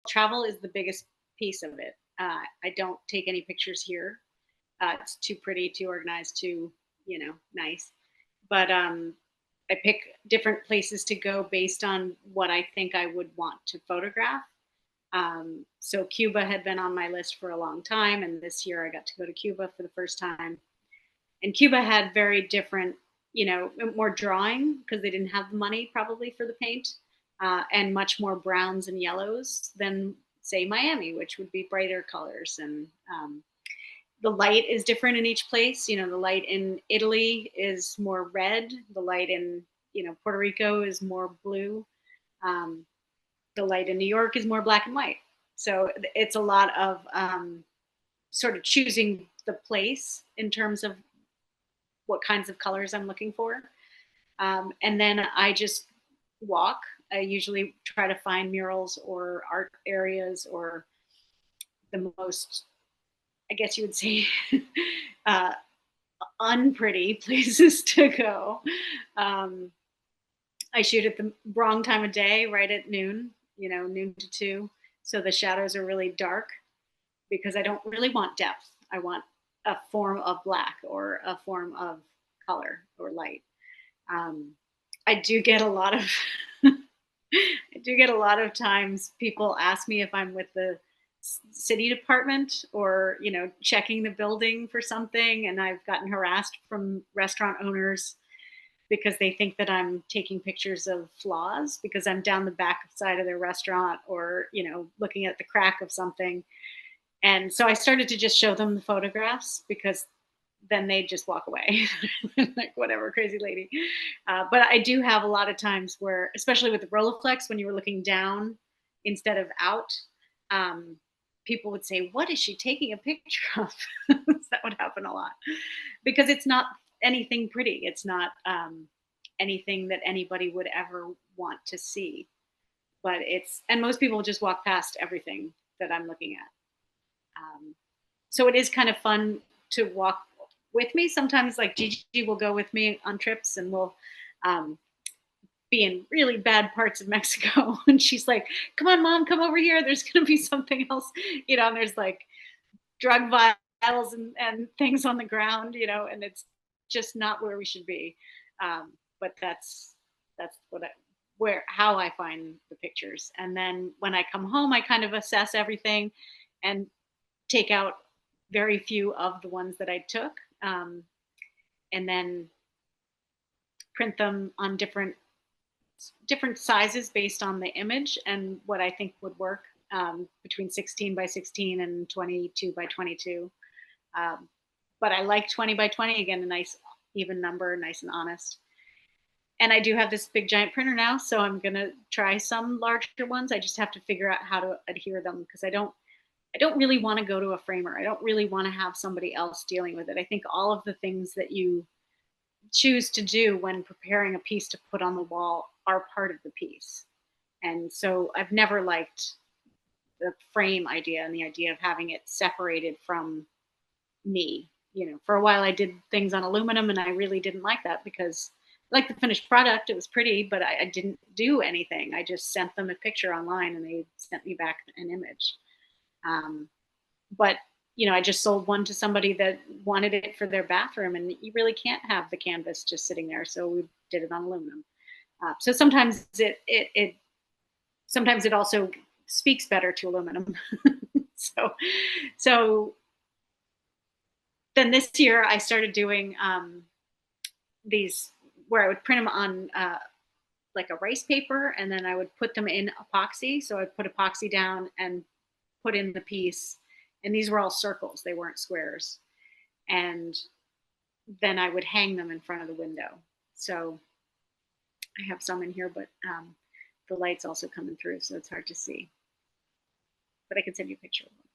travel is the biggest piece of it. I don't take any pictures here. It's too pretty, too organized, too, nice. But I pick different places to go based on what I think I would want to photograph. So Cuba had been on my list for a long time, and this year I got to go to Cuba for the first time. And Cuba had very different, more drawing because they didn't have the money probably for the paint, and much more browns and yellows than say Miami, which would be brighter colors. And the light is different in each place. The light in Italy is more red. The light in Puerto Rico is more blue. Um, the light in New York is more black and white. So it's a lot of sort of choosing the place in terms of what kinds of colors I'm looking for. And then I just walk. I usually try to find murals or art areas or the most, I guess you would say, uh, unpretty places to go. Um, I shoot at the wrong time of day, right at noon, noon to 2. So the shadows are really dark because I don't really want depth. I want a form of black or a form of color or light. I do get a lot of I do get a lot of times people ask me if I'm with the city department or checking the building for something, and I've gotten harassed from restaurant owners because they think that I'm taking pictures of flaws because I'm down the back side of their restaurant or looking at the crack of something. And so I started to just show them the photographs because then they just walk away like whatever, crazy lady. But I do have a lot of times where, especially with the Rolleiflex, when you were looking down instead of out, um, people would say, what is she taking a picture of? That would happen a lot because it's not anything pretty. It's not anything that anybody would ever want to see. But and most people just walk past everything that I'm looking at. So it is kind of fun to walk with me. Sometimes like Gigi will go with me on trips and we'll um, be in really bad parts of Mexico. And she's like, come on, mom, come over here. There's going to be something else, and there's like drug vials and things on the ground, and it's just not where we should be. But that's how I find the pictures. And then when I come home, I kind of assess everything and take out very few of the ones that I took, and then print them on different sizes based on the image and what I think would work, between 16 by 16 and 22 by 22. But I like 20 by 20, again, a nice even number, nice and honest. And I do have this big giant printer now, so I'm gonna try some larger ones. I just have to figure out how to adhere them because I don't really want to go to a framer. I don't really want to have somebody else dealing with it. I think all of the things that you choose to do when preparing a piece to put on the wall are part of the piece. And so I've never liked the frame idea and the idea of having it separated from me. For a while I did things on aluminum and I really didn't like that because I liked the finished product. It was pretty, but I didn't do anything. I just sent them a picture online and they sent me back an image. But I just sold one to somebody that wanted it for their bathroom, and you really can't have the canvas just sitting there. So we did it on aluminum. So sometimes sometimes it also speaks better to aluminum. so then this year I started doing these where I would print them on like a rice paper, and then I would put them in epoxy. So I'd put epoxy down and put in the piece. And these were all circles. They weren't squares. And then I would hang them in front of the window. So I have some in here, but the light's also coming through, so it's hard to see. But I can send you a picture of them.